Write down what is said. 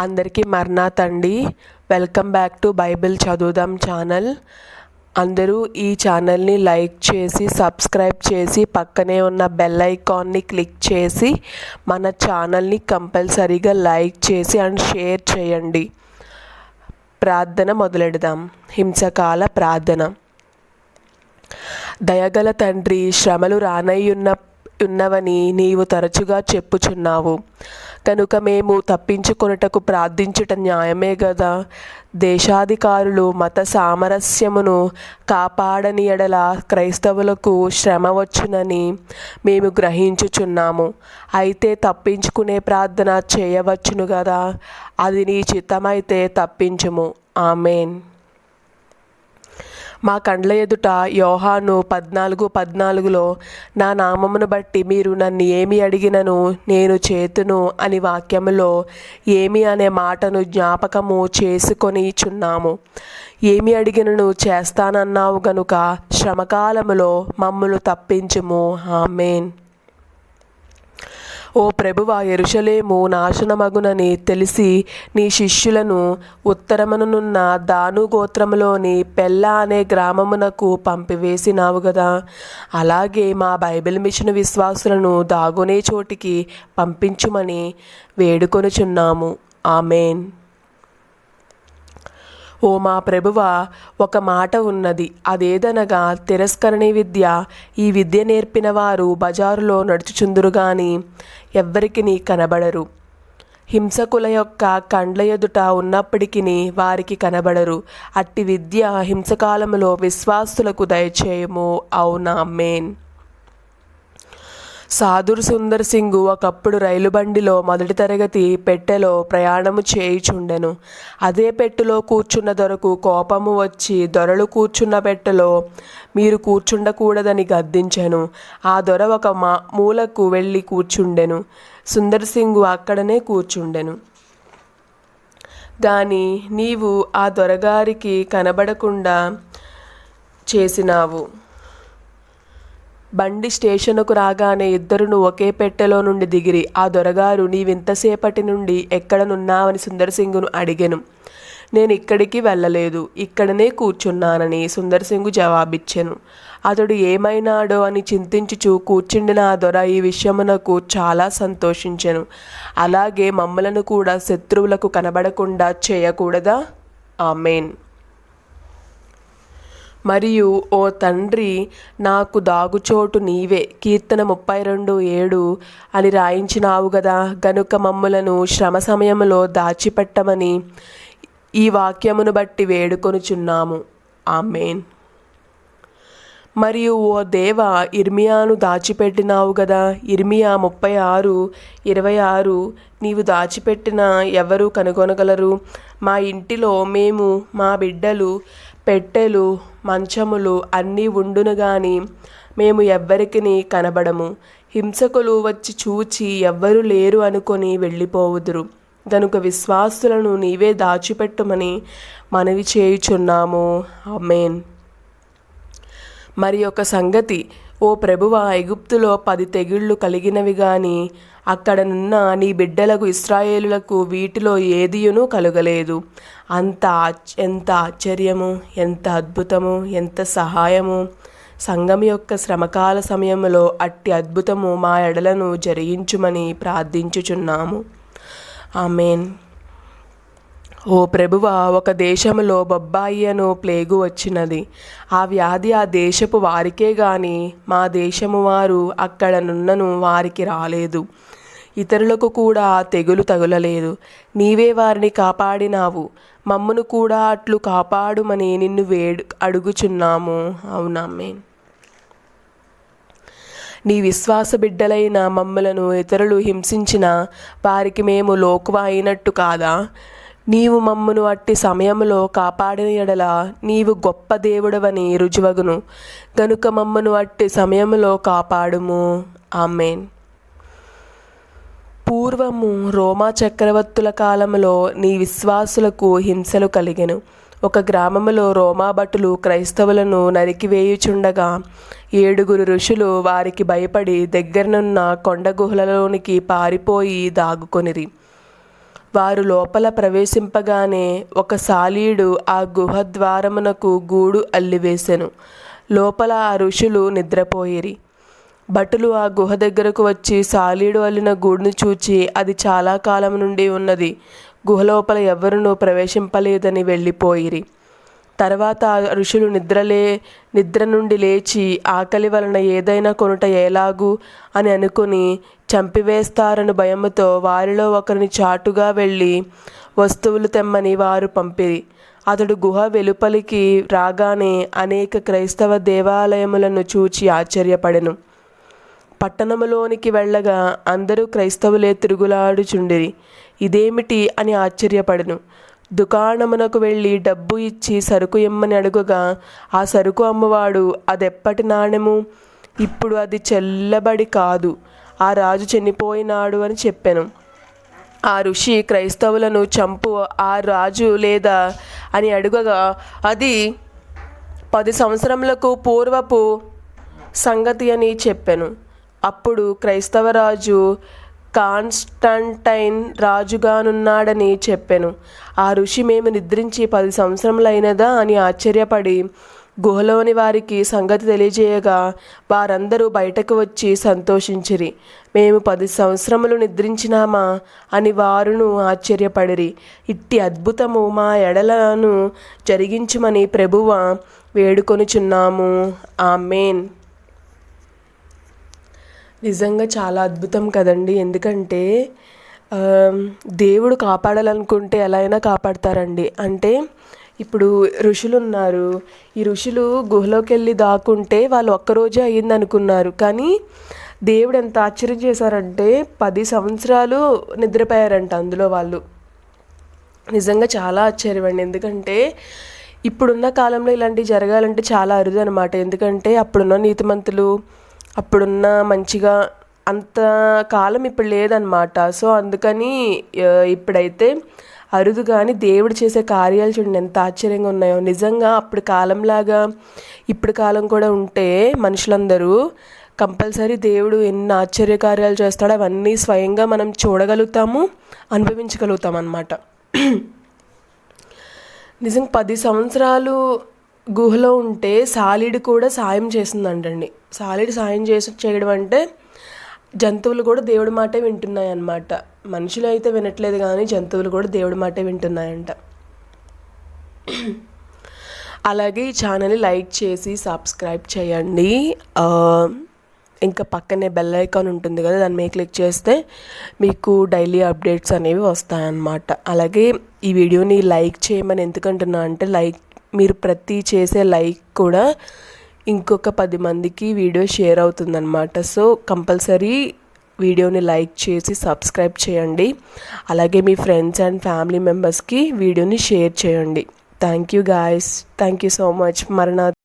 అందరికీ మర్నాథ్ అండి. Welcome back to Bible చదువుదాం ఛానల్. అందరూ ఈ ఛానల్ని లైక్ చేసి సబ్స్క్రైబ్ చేసి పక్కనే ఉన్న బెల్ ఐకాన్ని క్లిక్ చేసి మన ఛానల్ని కంపల్సరీగా లైక్ చేసి అండ్ షేర్ చేయండి. ప్రార్థన మొదలెడదాం. హింసకాల ప్రార్థన. దయగల తండ్రి, శ్రమలు ఉన్నవని నీవు తరచుగా చెప్పుచున్నావు కనుక మేము తప్పించుకొనుటకు ప్రార్థించుట న్యాయమే గదా. దేశాధికారులు మత సామరస్యమును కాపాడని ఎడల క్రైస్తవులకు శ్రమ వచ్చునని మేము గ్రహించుచున్నాము. అయితే తప్పించుకునే ప్రార్థన చేయవచ్చును గదా. అది నీ చిత్తమైతే తప్పించుము. ఆమేన్. మా కండ్ల ఎదుట యోహాను 14:14 నా నామమును బట్టి మీరు నన్ను ఏమి అడిగినను నేను చేతును అని వాక్యములో ఏమి అనే మాటను జ్ఞాపకము చేసుకొనిచున్నాము. ఏమి అడిగినను చేస్తానన్నావు గనుక శ్రమకాలములో మమ్ములు తప్పించుము. ఆమేన్. ఓ ప్రభువా, యెరూషలేము నాశనమగునని తెలిసి నీ శిష్యులను ఉత్తరమునున్న దాను గోత్రములోని పెల్లా అనే గ్రామమునకు పంపివేసినావు గదా. అలాగే మా బైబిల్ మిషన్ విశ్వాసులను దాగునే చోటికి పంపించుమని వేడుకొనుచున్నాము. ఆమేన్. ఓ మా ప్రభువా, ఒక మాట ఉన్నది. అదేదనగా తిరస్కరణి విద్య. ఈ విద్య నేర్పిన వారు బజారులో నడుచుచుందురు గాని ఎవ్వరికి కనబడరు. హింసకుల యొక్క కండ్ల ఎదుట ఉన్నప్పటికీ వారికి కనబడరు. అట్టి విద్య హింసకాలములో విశ్వాసులకు దయచేయము. అవునా. ఆమేన్. సాధుర్ సుందర్ సింగ్ ఒకప్పుడు రైలు బండిలో మొదటి తరగతి పెట్టెలో ప్రయాణము చేయుచుండెను. అదే పెట్టెలో కూర్చున్న దొరకు కోపము వచ్చి దొరలు కూర్చున్న పెట్టెలో మీరు కూర్చుండకూడదని గద్దించెను. ఆ దొర ఒక మూలకు వెళ్ళి కూర్చుండెను. సుందర్ సింగ్ అక్కడనే కూర్చుండెను. గాని నీవు ఆ దొరగారికి కనబడకుండా చేసినావు. బండి స్టేషనుకు రాగానే ఇద్దరును ఒకే పెట్టెలో నుండి దిగిరి. ఆ దొరగారు నీవింతసేపటి నుండి ఎక్కడనున్నావని సుందర్ సింగ్ను అడిగెను. నేను ఇక్కడికి వెళ్ళలేదు, ఇక్కడనే కూర్చున్నానని సుందర్ సింగ్ జవాబిచ్చెను. అతడు ఏమైనాడో అని చింతించుచూ కూర్చుండిన ఆ దొర ఈ విషయమునకు చాలా సంతోషించెను. అలాగే మమ్మలను కూడా శత్రువులకు కనబడకుండా చేయకూడదా. ఆమేన్. మరియు ఓ తండ్రి, నాకు దాగుచోటు నీవే కీర్తన 32:7 అని రాయించినావు గదా. గనుక మమ్ములను శ్రమ సమయంలో దాచిపెట్టమని ఈ వాక్యమును బట్టి వేడుకొనుచున్నాము. ఆమేన్. మరియు ఓ దేవ, ఇర్మియాను దాచిపెట్టినావు గదా. ఇర్మియా 36:26 నీవు దాచిపెట్టిన ఎవరు కనుగొనగలరు. మా ఇంటిలో మేము మా బిడ్డలు పెట్టెలు మంచములు అన్నీ ఉండును గాని మేము ఎవ్వరికి కనబడము. హింసకులు వచ్చి చూచి ఎవ్వరు లేరు అనుకొని వెళ్ళిపోవుదురు. గనుక విశ్వాసులను నీవే దాచిపెట్టుమని మనవి చేయుచున్నాము. ఆమేన్. మరి ఒక సంగతి, ఓ ప్రభువా, ఐగుప్తులో 10 తెగుళ్ళు కలిగినవి గాని అక్కడనున్న నీ బిడ్డలకు ఇశ్రాయేలులకు వీటిలో ఏదియును కలుగలేదు. ఎంత ఆశ్చర్యము, ఎంత అద్భుతము, ఎంత సహాయము. సంఘం యొక్క శ్రమకాల సమయంలో అట్టి అద్భుతము మా ఎడలను జరిగించుమని ప్రార్థించుచున్నాము. ఆమేన్. ఓ ప్రభువా, ఒక దేశములో బొబ్బాయి అను ప్లేగు వచ్చినది. ఆ వ్యాధి ఆ దేశపు వారికే గాని మా దేశము వారు అక్కడనున్నను వారికి రాలేదు. ఇతరులకు కూడా తెగులు తగులలేదు. నీవే వారిని కాపాడినావు. మమ్మును కూడా అట్లు కాపాడుమని నిన్ను అడుగుచున్నాము. అవునామేన్. నీ విశ్వాస బిడ్డలైన మమ్మలను ఇతరులు హింసించిన వారికి మేము లోకువ అయినట్టు కాదా. నీవు మమ్మను అట్టి సమయంలో కాపాడిన ఎడల నీవు గొప్ప దేవుడవని రుజువగును. గనుక మమ్మను అట్టి సమయంలో కాపాడుము. ఆమేన్. పూర్వము రోమా చక్రవర్తుల కాలంలో నీ విశ్వాసులకు హింసలు కలిగెను. ఒక గ్రామములో రోమా భటులు క్రైస్తవులను నరికివేయుచుండగా 7 ఋషులు వారికి భయపడి దగ్గరనున్న కొండ గుహలలోనికి పారిపోయి దాగుకొనిరి. వారు లోపల ప్రవేశింపగానే ఒక సాలీడు ఆ గుహ ద్వారమునకు గూడు అల్లివేసెను. లోపల ఆ ఋషులు నిద్రపోయిరి. భటులు ఆ గుహ దగ్గరకు వచ్చి సాలీడు అల్లిన గూడును చూచి అది చాలా కాలం నుండి ఉన్నది, గుహ లోపల ఎవరునూ ప్రవేశింపలేదని వెళ్ళిపోయిరి. తర్వాత ఆ ఋషులు నిద్ర నుండి లేచి ఆకలి వలన ఏదైనా కొనుట ఎలాగు అని అనుకుని చంపివేస్తారని భయముతో వారిలో ఒకరిని చాటుగా వెళ్ళి వస్తువులు తెమ్మని వారు పంపిరి. అతడు గుహ వెలుపలికి రాగానే అనేక క్రైస్తవ దేవాలయములను చూచి ఆశ్చర్యపడెను. పట్టణములోనికి వెళ్ళగా అందరూ క్రైస్తవులే తిరుగులాడుచుండిరి. ఇదేమిటి అని ఆశ్చర్యపడెను. దుకాణమునకు వెళ్ళి డబ్బు ఇచ్చి సరుకు ఇమ్మని అడుగగా ఆ సరుకు అమ్మవాడు, అదెప్పటి నాణెము, ఇప్పుడు అది చెల్లబడి కాదు, ఆ రాజు చనిపోయినాడు అని చెప్పెను. ఆ ఋషి క్రైస్తవులను చంపు ఆ రాజు లేదా అని అడుగగా అది 10 సంవత్సరములకు పూర్వపు సంగతి అని చెప్పెను. అప్పుడు క్రైస్తవరాజు కాన్స్టంటైన్ రాజుగానున్నాడని చెప్పెను. ఆ ఋషి, మేము నిద్రించి 10 సంవత్సరములైనదా అని ఆశ్చర్యపడి గుహలోని వారికి సంగతి తెలియజేయగా వారందరూ బయటకు వచ్చి సంతోషించిరి. మేము 10 సంవత్సరములు నిద్రించినామా అని వారును ఆశ్చర్యపడిరి. ఇట్టి అద్భుతము మా ఎడలను జరిగించుమని ప్రభువ వేడుకొనుచున్నాము. ఆమేన్. నిజంగా చాలా అద్భుతం కదండి. ఎందుకంటే దేవుడు కాపాడాలనుకుంటే ఎలా అయినా కాపాడతారండి. అంటే ఇప్పుడు ఋషులు ఉన్నారు, ఈ ఋషులు గుహలోకి వెళ్ళి దాక్కుంటే వాళ్ళు ఒక్కరోజే అయ్యింది అనుకున్నారు. కానీ దేవుడు ఎంత ఆశ్చర్యం చేశారంటే 10 సంవత్సరాలు నిద్రపోయారంట అందులో వాళ్ళు. నిజంగా చాలా ఆశ్చర్యం అండి. ఎందుకంటే ఇప్పుడున్న కాలంలో ఇలాంటివి జరగాలంటే చాలా అరుదు అనమాట. ఎందుకంటే అప్పుడున్న నీతిమంతులు, అప్పుడున్న మంచిగా అంత కాలం ఇప్పుడు లేదనమాట. సో అందుకని ఇప్పుడైతే అరుదు. కానీ దేవుడు చేసే కార్యాలు చూడండి ఎంత ఆశ్చర్యంగా ఉన్నాయో. నిజంగా అప్పుడు కాలంలాగా ఇప్పుడు కాలం కూడా ఉంటే మనుషులందరూ కంపల్సరీ దేవుడు ఎన్ని ఆశ్చర్య కార్యాలు చేస్తాడో అవన్నీ స్వయంగా మనం చూడగలుగుతాము, అనుభవించగలుగుతాం అన్నమాట. నిజంగా 10 సంవత్సరాలు గుహలో ఉంటే సాలీడు కూడా సాయం చేసిందంటండి. సాలీడు సాయం చేయడం అంటే జంతువులు కూడా దేవుడి మాటే వింటున్నాయి అన్నమాట. మనుషులు అయితే వినట్లేదు, కానీ జంతువులు కూడా దేవుడి మాటే వింటున్నాయంట. అలాగే ఈ ఛానల్ని లైక్ చేసి సబ్స్క్రైబ్ చేయండి. ఇంకా పక్కనే బెల్ ఐకాన్ ఉంటుంది కదా, దాని మీద క్లిక్ చేస్తే మీకు డైలీ అప్డేట్స్ అనేవి వస్తాయన్నమాట. అలాగే ఈ వీడియోని లైక్ చేయమని ఎందుకంటున్నా అంటే మీరు ప్రతి చేసే లైక్ కూడా ఇంకొక 10 మందికి వీడియో షేర్ అవుతుందన్నమాట. సో కంపల్సరీ వీడియోని లైక్ చేసి సబ్స్క్రైబ్ చేయండి. అలాగే మీ ఫ్రెండ్స్ అండ్ ఫ్యామిలీ మెంబర్స్కి వీడియోని షేర్ చేయండి. Thank you guys. Thank you so much. మరణాత్.